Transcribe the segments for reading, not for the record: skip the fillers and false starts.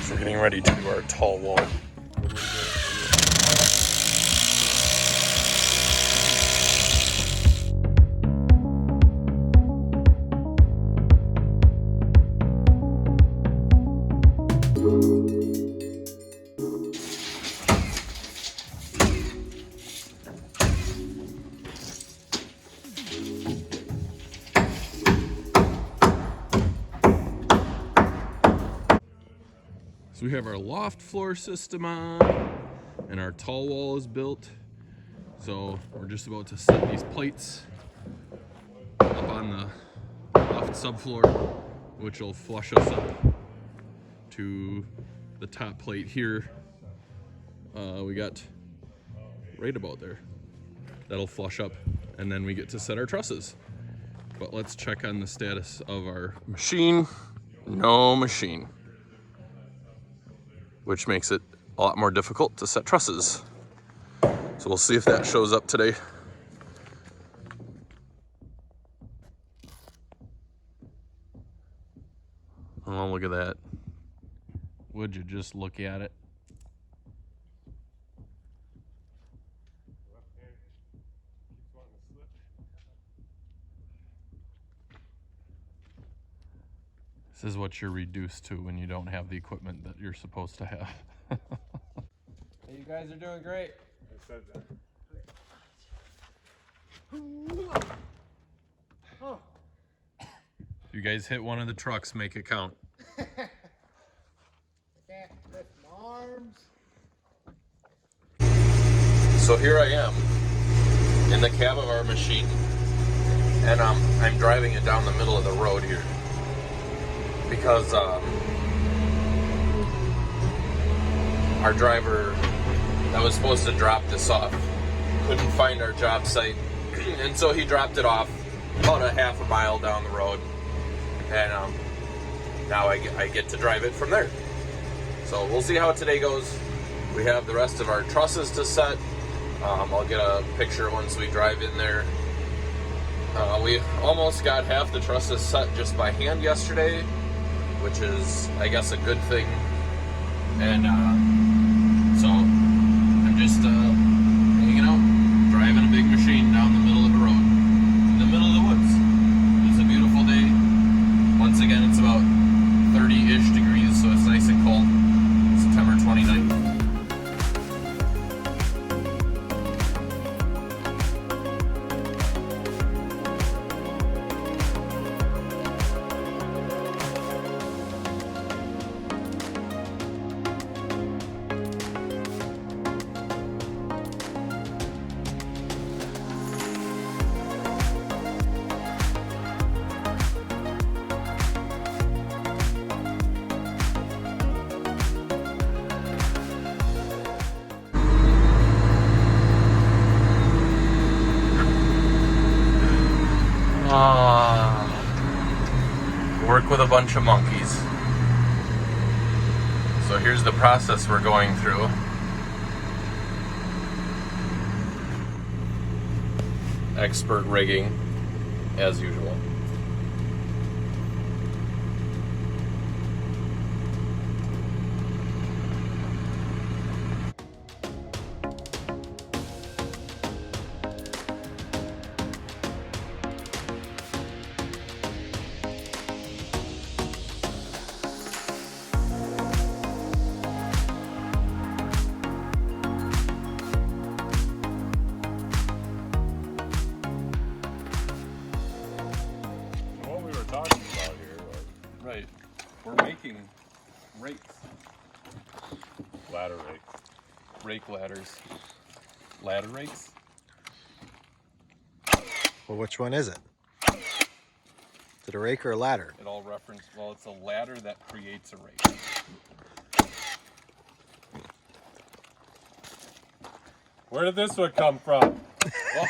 So we're getting ready to do our tall wall. So we have our loft floor system on, and our tall wall is built. So we're just about to set these plates up on the loft subfloor, which will flush us up to the top plate here. We got right about there. That'll flush up, and then we get to set our trusses. But let's check on the status of our machine. No machine, which makes it a lot more difficult to set trusses. So we'll see if that shows up today. Oh, look at that. Would you just look at it? This is what you're reduced to when you don't have the equipment that you're supposed to have. Hey, you guys are doing great. I said that. Oh. If you guys hit one of the trucks, make it count. I can't lift my arms. So here I am in the cab of our machine, and I'm driving it down the middle of the road here because our driver that was supposed to drop this off couldn't find our job site, and so he dropped it off about a half a mile down the road, and now I get to drive it from there. So we'll see how today goes. We have the rest of our trusses to set. I'll get a picture once we drive in there. We almost got half the trusses set just by hand yesterday, which is, I guess, a good thing. And so I'm just hanging out, driving a big machine down the middle of the road, in the middle of the woods. It's a beautiful day. Once again, it's about 30-ish degrees, so it's nice and cold. September 29th. Work with a bunch of monkeys. So here's the process we're going through. Expert rigging, as usual. Talking about here was Right. We're making rakes. ladder rake. Rake ladders. Ladder rakes? Well, which one is it? Is it a rake or a ladder? It all referenced, well, it's a ladder that creates a rake. Where did this one come from? Well,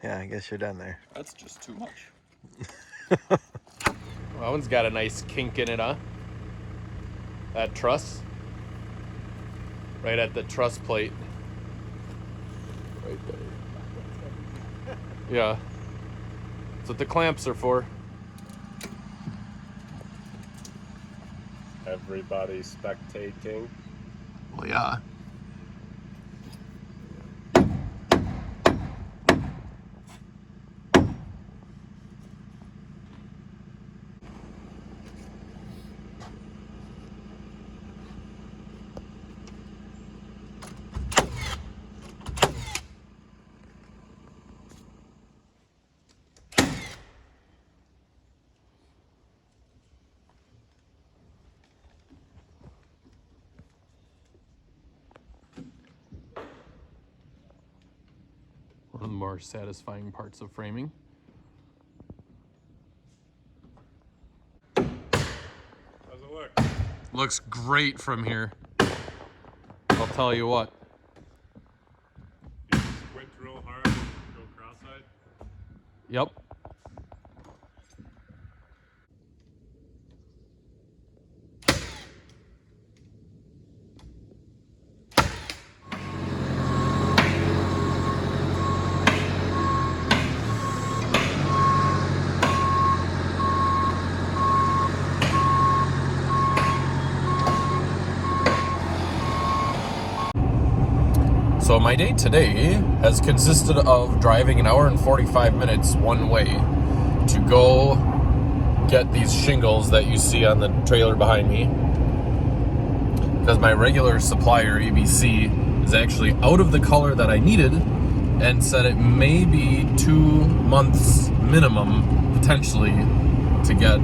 Yeah, I guess you're done there. that's just too much. Well, that one's got a nice kink in it, huh? That truss. Right at the truss plate. Right there. Yeah. That's what the clamps are for. everybody spectating. Well, yeah. One of the more satisfying parts of framing. How's it look? Looks great from here. I'll tell you what. You squint real hard, go cross-eyed. Yep. So my day today has consisted of driving an hour and 45 minutes one way to go get these shingles that you see on the trailer behind me, because my regular supplier, ABC, is actually out of the color that I needed and said it may be 2 months minimum potentially to get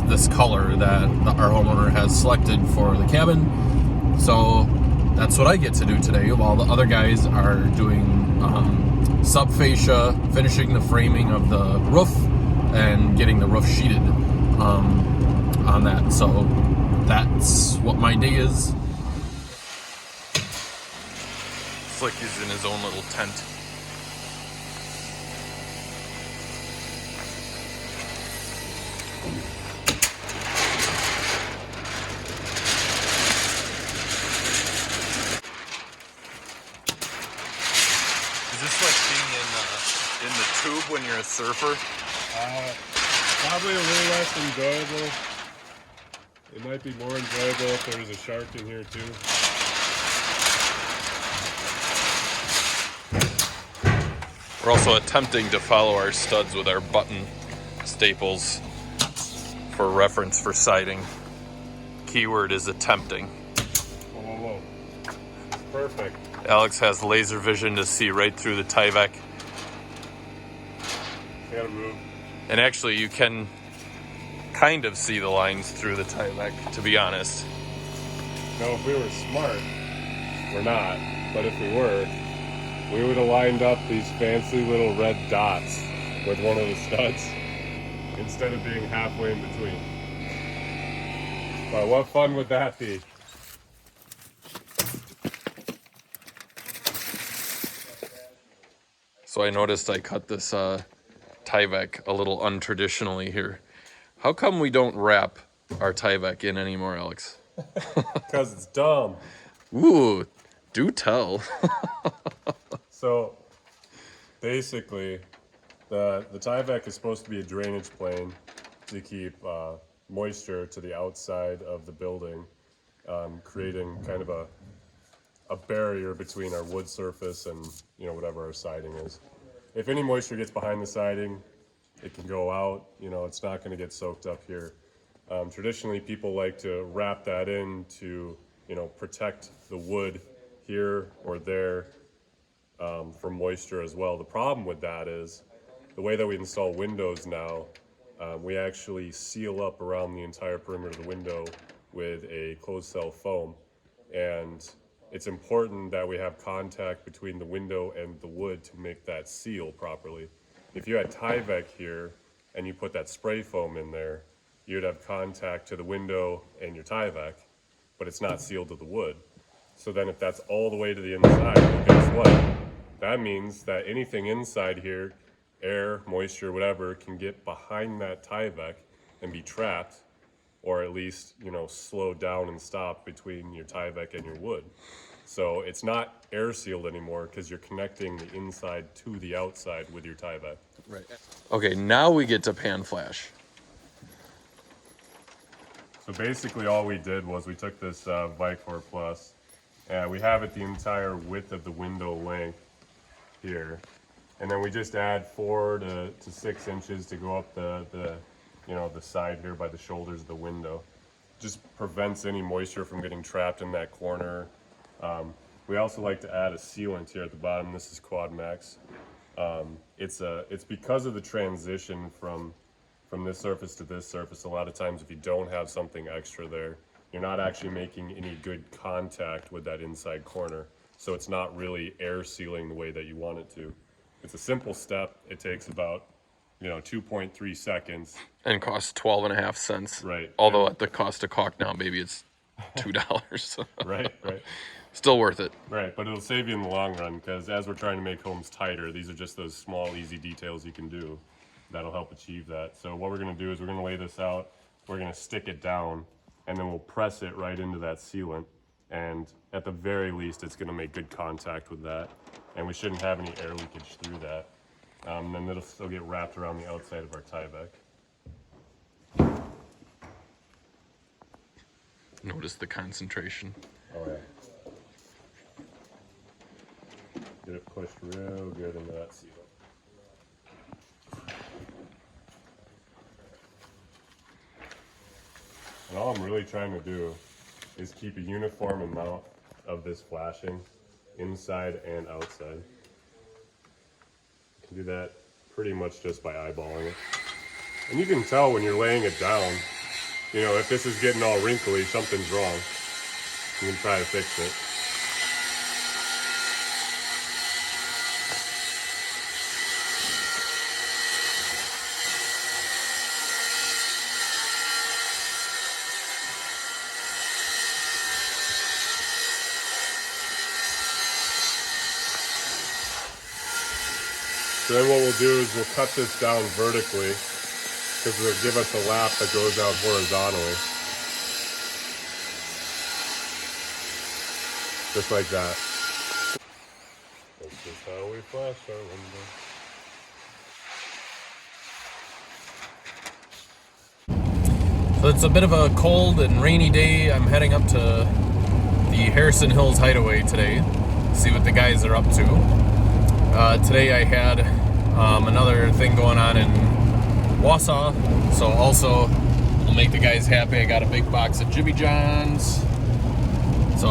this color that our homeowner has selected for the cabin. So that's what I get to do today, while the other guys are doing subfascia, finishing the framing of the roof, and getting the roof sheeted on that. So that's what my day is. Slick is in his own little tent. Is this like being in the tube when you're a surfer? Probably a little less enjoyable. It might be more enjoyable if there was a shark in here too. We're also attempting to follow our studs with our button staples for reference for siding. Keyword is attempting. Whoa. Perfect. Alex has laser vision to see right through the Tyvek. I gotta move. And actually you can kind of see the lines through the Tyvek, to be honest. Now, if we were smart, we're not, but if we were, we would have lined up these fancy little red dots with one of the studs instead of being halfway in between. But what fun would that be? So I noticed I cut this Tyvek a little untraditionally here. How come we don't wrap our Tyvek in anymore, Alex? Because it's dumb. Ooh, do tell. So basically, the Tyvek is supposed to be a drainage plane to keep moisture to the outside of the building, creating kind of a barrier between our wood surface and whatever our siding is. If any moisture gets behind the siding, it can go out. It's not going to get soaked up here. Traditionally, people like to wrap that in to protect the wood here or there from moisture as well. The problem with that is the way that we install windows now, we actually seal up around the entire perimeter of the window with a closed cell foam, and it's important that we have contact between the window and the wood to make that seal properly. If you had Tyvek here and you put that spray foam in there, you'd have contact to the window and your Tyvek, but it's not sealed to the wood. So then if that's all the way to the inside, well, guess what? That means that anything inside here, air, moisture, whatever, can get behind that Tyvek and be trapped, or at least, slow down and stop between your Tyvek and your wood. So it's not air sealed anymore because you're connecting the inside to the outside with your Tyvek. Right. Okay, now we get to pan flash. So basically all we did was we took this Vicor Plus, and we have it the entire width of the window length here. And then we just add 4 to 6 inches to go up the side here by the shoulders of the window. Just prevents any moisture from getting trapped in that corner. We also like to add a sealant here at the bottom. This is Quad Max. It's because of the transition from this surface to this surface. A lot of times if you don't have something extra there, you're not actually making any good contact with that inside corner. So it's not really air sealing the way that you want it to. It's a simple step. It takes about 2.3 seconds. And costs 12.5 cents. Right. Although at the cost of caulk now, maybe it's $2. Right. Still worth it. Right, but it'll save you in the long run, because as we're trying to make homes tighter, these are just those small, easy details you can do that'll help achieve that. So what we're going to do is we're going to lay this out, we're going to stick it down, and then we'll press it right into that sealant. And at the very least, it's going to make good contact with that, and we shouldn't have any air leakage through that. Then it'll still get wrapped around the outside of our Tyvek. Notice the concentration. Oh yeah. Get it pushed real good into that sealant. And all I'm really trying to do is keep a uniform amount of this flashing inside and outside. You can do that pretty much just by eyeballing it. And you can tell when you're laying it down, if this is getting all wrinkly, something's wrong. You can try to fix it. So then what we'll do is we'll cut this down vertically, because it'll give us a lap that goes out horizontally. Just like that. This is how we flash our window. So it's a bit of a cold and rainy day. I'm heading up to the Harrison Hills Hideaway today, see what the guys are up to. Today I had another thing going on in Wausau, so also will make the guys happy. I got a big box of Jimmy John's, so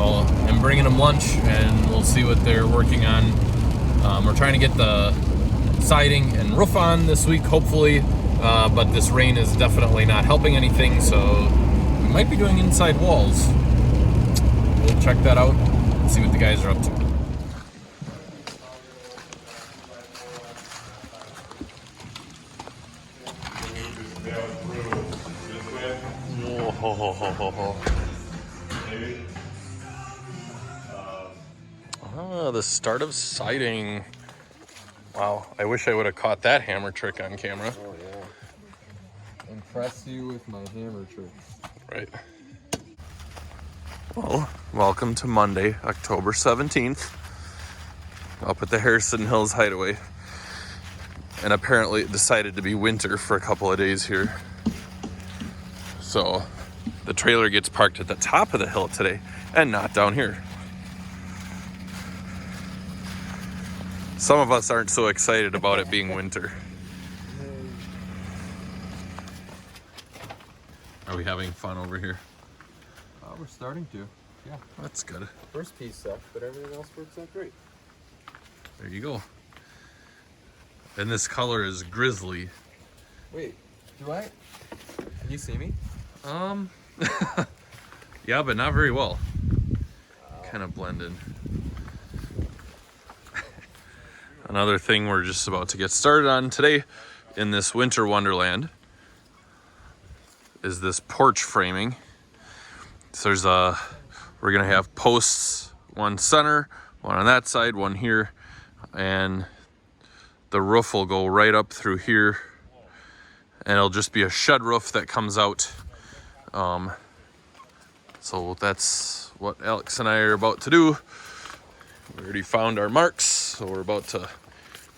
I'm bringing them lunch, and we'll see what they're working on. We're trying to get the siding and roof on this week, hopefully, but this rain is definitely not helping anything, so we might be doing inside walls. We'll check that out and see what the guys are up to. The start of siding. Wow, I wish I would have caught that hammer trick on camera. Oh yeah. Impress you with my hammer tricks. Right. Well, welcome to Monday, October 17th, up at the Harrison Hills Hideaway. And apparently it decided to be winter for a couple of days here. So the trailer gets parked at the top of the hill today and not down here. Some of us aren't so excited about it being winter. Are we having fun over here? We're starting to. Yeah. That's good. First piece sucked, but everything else works out great. There you go. And this color is grizzly. Wait, do I? Can you see me? Yeah, but not very well. Kind of blended. Another thing we're just about to get started on today in this winter wonderland is this porch framing. So we're gonna have posts, one center, one on that side, one here, and the roof will go right up through here, and it'll just be a shed roof that comes out. So that's what Alex and I are about to do. We already found our marks, so we're about to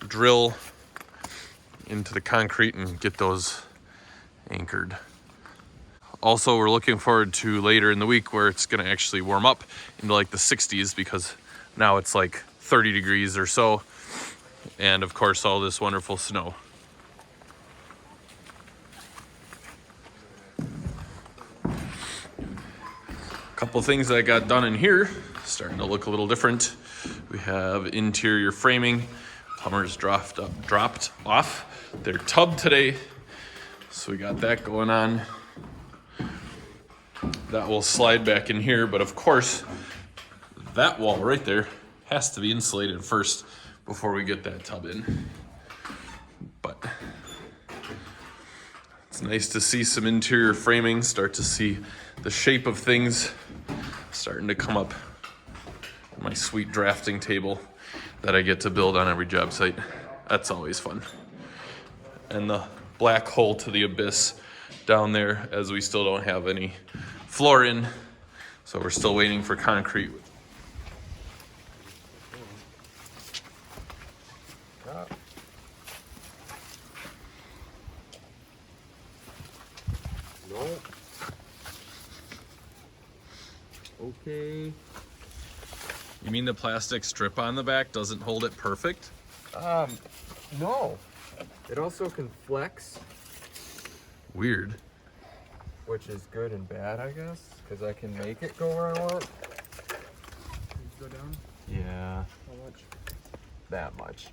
drill into the concrete and get those anchored. Also, we're looking forward to later in the week where it's gonna actually warm up into like the 60s, because now it's like 30 degrees or so. And of course, all this wonderful snow. Couple things that I got done in here, starting to look a little different. We have interior framing. Hummer's dropped off their tub today, so we got that going on. That will slide back in here, but of course, that wall right there has to be insulated first before we get that tub in. But it's nice to see some interior framing, start to see the shape of things starting to come up on my sweet drafting table that I get to build on every job site. That's always fun. And the black hole to the abyss down there, as we still don't have any floor in, so we're still waiting for concrete. No. Okay. You mean the plastic strip on the back doesn't hold it perfect? No. It also can flex, Weird. which is good and bad, I guess, because I can make it go where I want. Go down? Yeah. How much? That much.